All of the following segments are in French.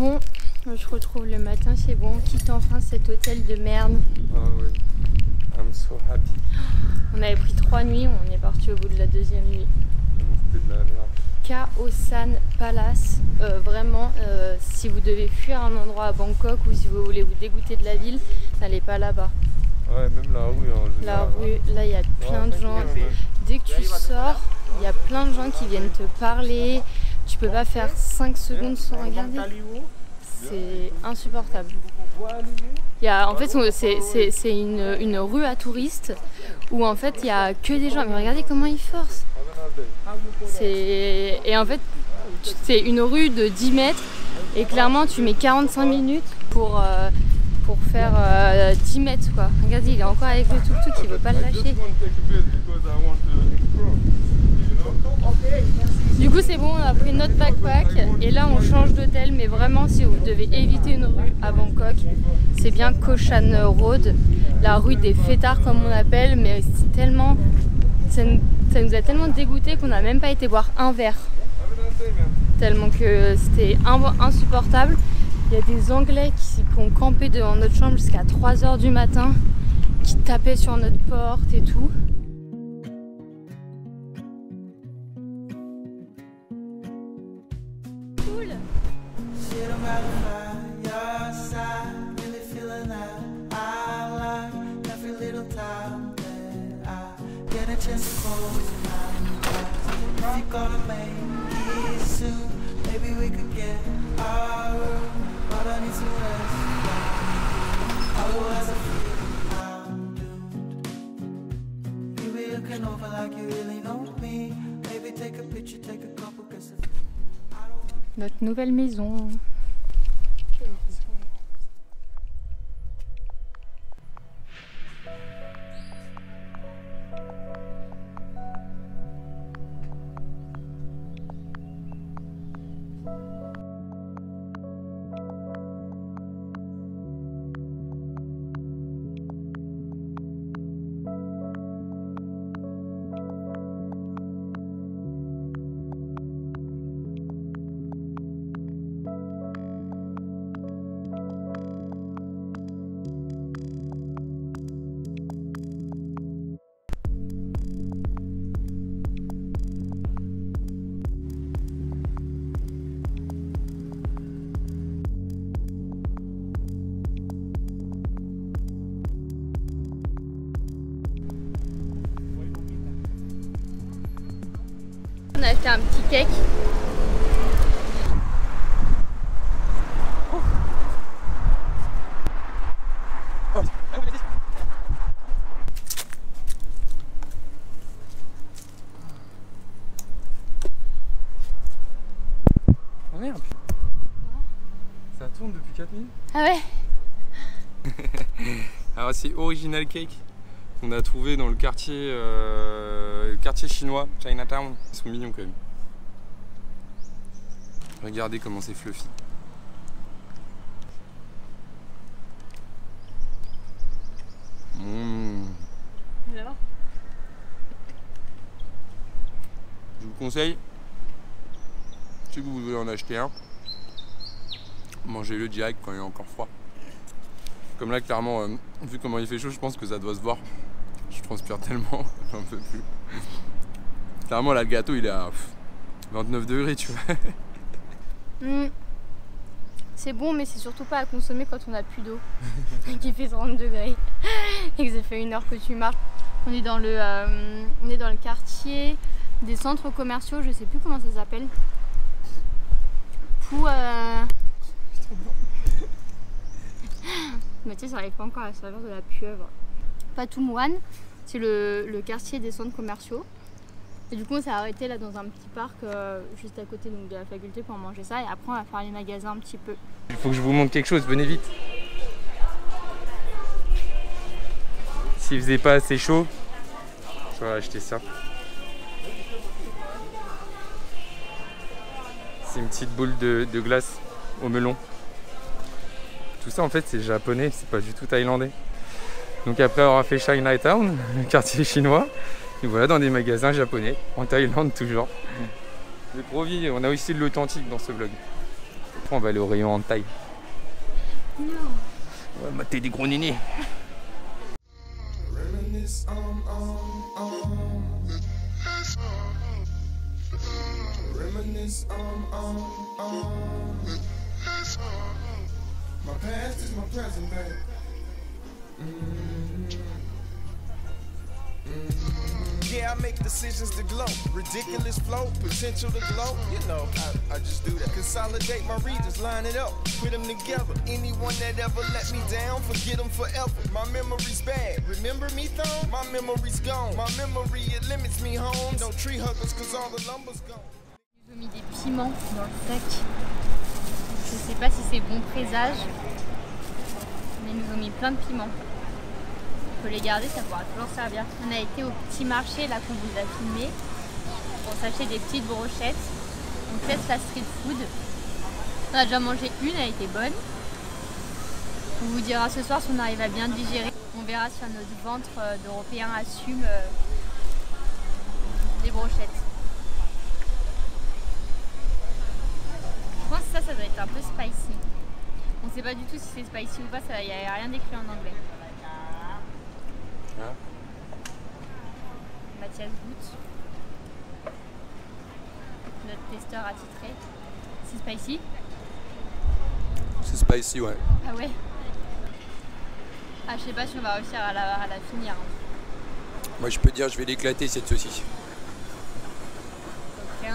Bon, je retrouve le matin, c'est bon, on quitte enfin cet hôtel de merde. Ah ouais, I'm so happy. On avait pris 3 nuits, on est parti au bout de la 2e nuit. C'était de la merde. Khao-San Palace, vraiment, si vous devez fuir un endroit à Bangkok ou si vous voulez vous dégoûter de la ville, n'allez pas là-bas. Ouais, même la rue en général. La rue, là il y a plein de gens. Dès que tu sors, il y a plein de gens qui viennent te parler. Tu peux pas faire 5 secondes sans regarder. C'est insupportable. En fait, c'est une rue à touristes où en fait il y a que des gens. Mais regardez comment ils forcent. Et en fait, c'est une rue de 10 mètres et clairement tu mets 45 minutes pour faire 10 mètres quoi. Regardez, il est encore avec le tuk-tuk, il veut pas le lâcher. Du coup c'est bon, on a pris notre backpack et là on change d'hôtel, mais vraiment si vous devez éviter une rue à Bangkok, c'est bien Khao San Road, la rue des fêtards comme on appelle, mais c'est tellement... Ça nous a tellement dégoûté qu'on n'a même pas été boire un verre. Tellement que c'était insupportable. Il y a des Anglais qui ont campé devant notre chambre jusqu'à 3 h du matin, qui tapaient sur notre porte et tout. Cool. Notre nouvelle maison. On a acheté un petit cake. Oh merde. Ça tourne depuis 4 minutes. Ah ouais. Alors c'est Original Cake qu'on a trouvé dans le quartier chinois, Chinatown. Ils sont mignons quand même. Regardez comment c'est fluffy. Alors ? Je vous conseille, si vous voulez en acheter un, mangez-le direct quand il est encore froid. Comme là, clairement, vu comment il fait chaud, je pense que ça doit se voir. Je transpire tellement, j'en peux plus. Clairement, là, le gâteau, il est à 29 degrés, tu vois. C'est bon, mais c'est surtout pas à consommer quand on n'a plus d'eau. Qui fait 30 degrés. Et que ça fait 1 heure que tu marches. On est dans le quartier des centres commerciaux, je sais plus comment ça s'appelle. Mais tu sais, ça n'arrive pas encore à la saveur de la pieuvre. Pathum Wan, c'est le quartier des centres commerciaux. Et du coup, on s'est arrêté là dans un petit parc juste à côté donc, de la faculté pour manger ça. Et après, on va faire les magasins un petit peu. Il faut que je vous montre quelque chose, venez vite. S'il faisait pas assez chaud, j'aurais acheté ça. C'est une petite boule de glace au melon. Tout ça en fait c'est japonais, c'est pas du tout thaïlandais. Donc après avoir fait Chinatown, le quartier chinois, et voilà dans des magasins japonais, en Thaïlande toujours. Mais promis, on a aussi de l'authentique dans ce vlog. Après on va aller au rayon en taille. Non. On va mater des gros nénés. My past is my present, babe. Yeah, I make decisions to glow. Ridiculous flow, potential to glow. You know, I just do that. Consolidate my readers, line it up, put them together. Anyone that ever let me down, forget them forever. My memory's bad. Remember me, though? My memory's gone. My memory, it limits me home. No tree huggers, cause all the lumber's gone. Ils ont mis des piments dans le sac. Je sais pas si c'est bon présage, mais ils nous ont mis plein de piments. On peut les garder, ça pourra toujours servir. On a été au petit marché là qu'on vous a filmé pour s'acheter des petites brochettes. On teste la street food. On a déjà mangé une, elle était bonne. On vous dira ce soir si on arrive à bien digérer. On verra si notre ventre d'Européen assume les brochettes. Je pense que ça doit être un peu spicy. On sait pas du tout si c'est spicy ou pas, il n'y a rien d'écrit en anglais. Hein? Mathias goûte. Notre testeur attitré. C'est spicy? C'est spicy, ouais. Ah ouais? Ah, je sais pas si on va réussir à la finir. Hein. Moi je peux te dire, je vais l'éclater cette saucisse. Ok.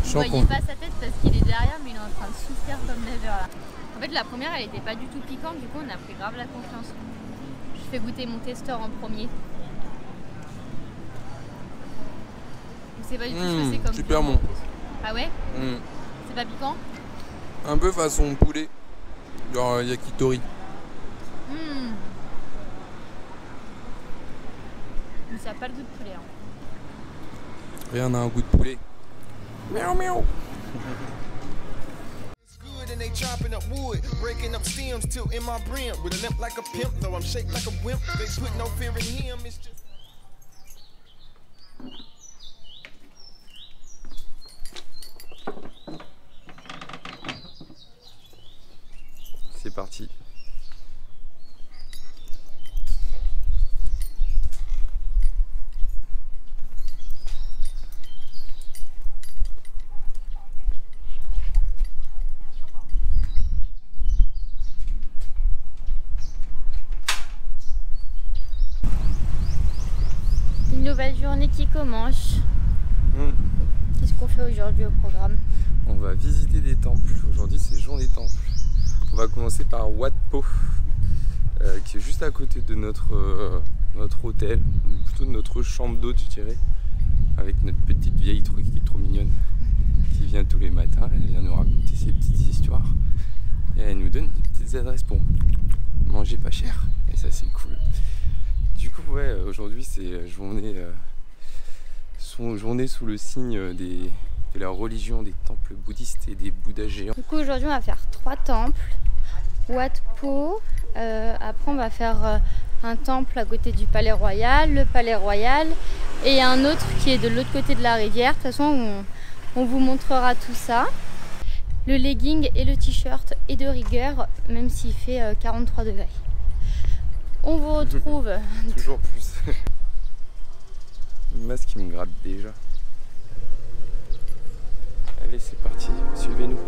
Je Vous voyez pas sa tête parce qu'il est derrière, mais il est en train de souffrir comme never là. En fait, la première elle était pas du tout piquante, du coup on a pris grave la confiance. Je fais goûter mon testeur en premier. Je sais pas du tout ce que c'est comme. Super bon. Ah ouais? C'est pas piquant? Un peu façon poulet, genre yakitori. Mais ça n'a pas le goût de poulet. Hein. Rien n'a un goût de poulet. Miaou miaou. And they chopping up wood, breaking up stems, tilting my brim. With a limp like a pimp, though I'm shaped like a wimp. They put no fear in him, it's just... C'est parti. Une nouvelle journée qui commence. Qu'est-ce qu'on fait aujourd'hui au programme? On va visiter des temples. Aujourd'hui c'est journée temple. On va commencer par Wat Po, qui est juste à côté de notre hôtel, ou plutôt de notre chambre d'hôte je dirais, avec notre petite vieille qui est trop mignonne, qui vient tous les matins, elle vient nous raconter ses petites histoires et elle nous donne des petites adresses pour manger pas cher, et ça c'est cool. Du coup ouais, aujourd'hui c'est journée sous le signe de la religion des temples bouddhistes et des bouddhas géants. Du coup aujourd'hui on va faire 3 temples. Wat Po, après on va faire un temple à côté du Palais Royal, le Palais Royal, et un autre qui est de l'autre côté de la rivière. De toute façon on vous montrera tout ça. Le legging et le t-shirt est de rigueur, même s'il fait 43 degrés. On vous retrouve... Toujours plus. Le masque qui me gratte déjà. Allez c'est parti, suivez-nous.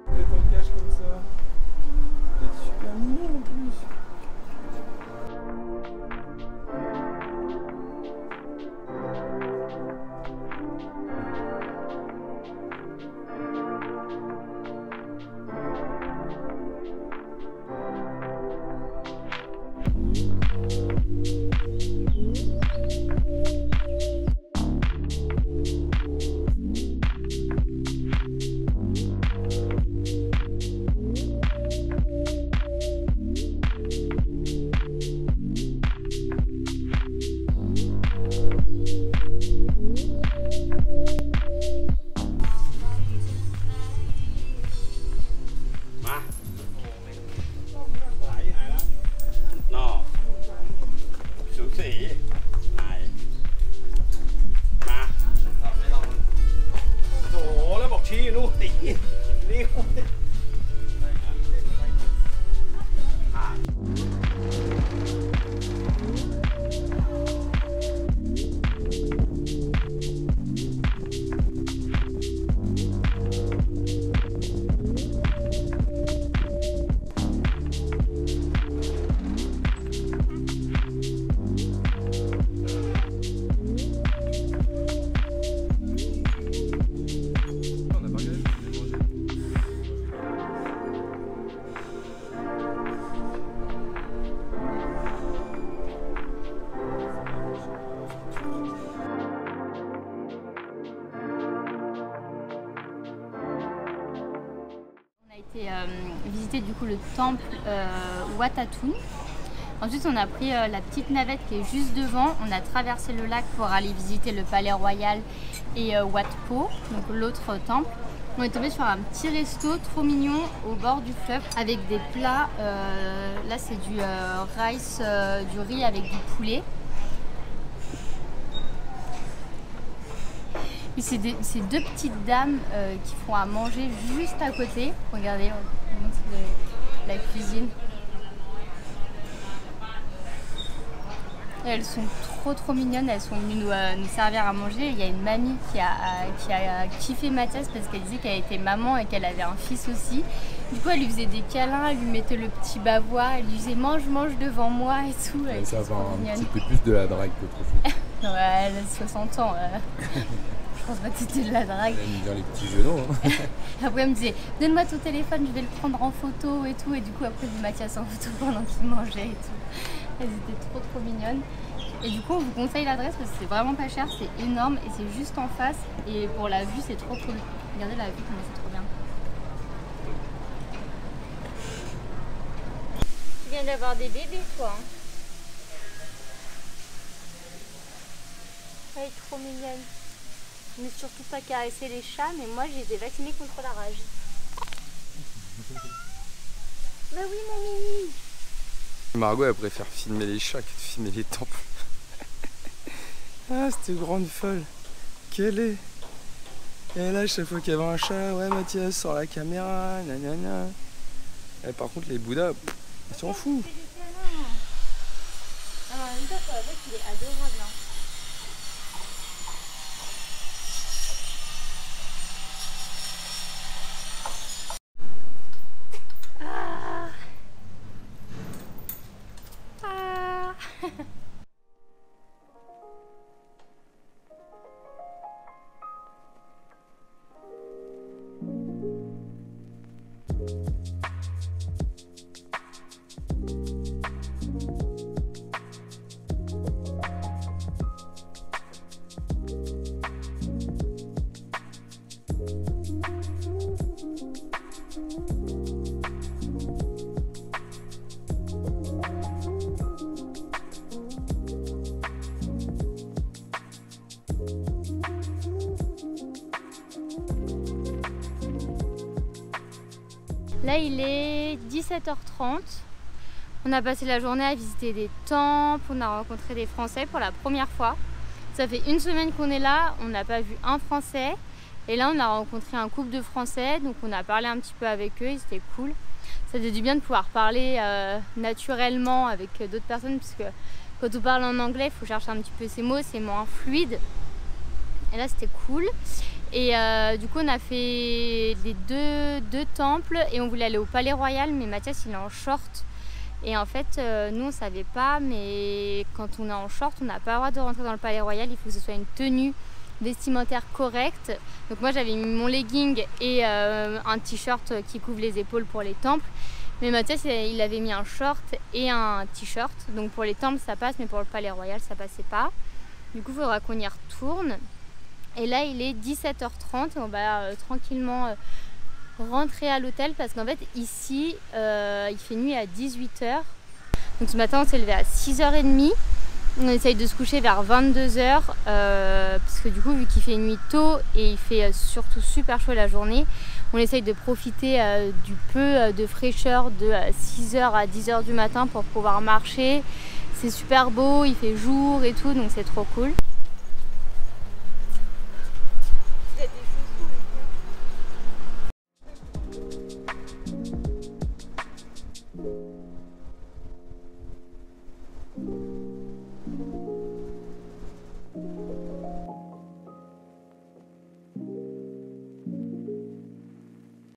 Vous êtes en cage comme ça. Vous êtes super mignon en plus. Visiter du coup le temple Wat Atun. Ensuite on a pris la petite navette qui est juste devant, on a traversé le lac pour aller visiter le palais royal et Wat Po, donc l'autre temple. On est tombé sur un petit resto trop mignon au bord du fleuve avec des plats, là c'est du rice, du riz avec du poulet. C'est deux petites dames qui font à manger juste à côté. Regardez, on montre la cuisine. Et elles sont trop mignonnes, elles sont venues nous servir à manger. Il y a une mamie qui a kiffé Mathias parce qu'elle disait qu'elle était maman et qu'elle avait un fils aussi. Du coup elle lui faisait des câlins, elle lui mettait le petit bavois, elle lui disait mange devant moi et tout. Elle ça va un petit peu plus de la drague qu'autre chose. Ouais, elle a 60 ans. Je pense pas que c'était de la drague. Elle aime bien les petits genoux. Hein. Après elle me disait donne-moi ton téléphone, je vais le prendre en photo et tout. Et du coup après j'ai Mathias en photo pendant qu'il mangeait et tout. Elles étaient trop mignonnes. Et du coup on vous conseille l'adresse parce que c'est vraiment pas cher, c'est énorme et c'est juste en face. Et pour la vue c'est trop cool. Regardez la vue comment c'est trop bien. Tu viens d'avoir des bébés toi hein. Elle est trop mignonne. Ne surtout pas caresser les chats, mais moi j'ai été vaccinée contre la rage. Bah oui mon mini. Margot elle préfère filmer les chats que de filmer les temples. Ah cette grande folle. Quelle est? Et là chaque fois qu'il y avait un chat, ouais Mathias sort la caméra, nanana. Et par contre les Bouddhas, ils s'en foutent. Alors en même temps pour la voix il est adorable hein. Là il est 17h30, on a passé la journée à visiter des temples, on a rencontré des Français pour la première fois. Ça fait une semaine qu'on est là, on n'a pas vu un Français et là on a rencontré un couple de Français, donc on a parlé un petit peu avec eux et c'était cool. Ça faisait du bien de pouvoir parler naturellement avec d'autres personnes parce que quand on parle en anglais il faut chercher un petit peu ses mots, c'est moins fluide. Et là c'était cool. Et du coup on a fait les deux temples et on voulait aller au Palais Royal mais Mathias il est en short et en fait nous on savait pas mais quand on est en short on n'a pas le droit de rentrer dans le Palais Royal, il faut que ce soit une tenue vestimentaire correcte. Donc moi j'avais mis mon legging et un t-shirt qui couvre les épaules pour les temples mais Mathias il avait mis un short et un t-shirt donc pour les temples ça passe mais pour le Palais Royal ça passait pas. Du coup il faudra qu'on y retourne. Et là il est 17h30 et on va tranquillement rentrer à l'hôtel parce qu'en fait ici il fait nuit à 18h. Donc ce matin on s'est levé à 6h30. On essaye de se coucher vers 22h parce que du coup vu qu'il fait nuit tôt et il fait surtout super chaud la journée, on essaye de profiter du peu de fraîcheur de 6h à 10h du matin pour pouvoir marcher. C'est super beau, il fait jour et tout, donc c'est trop cool.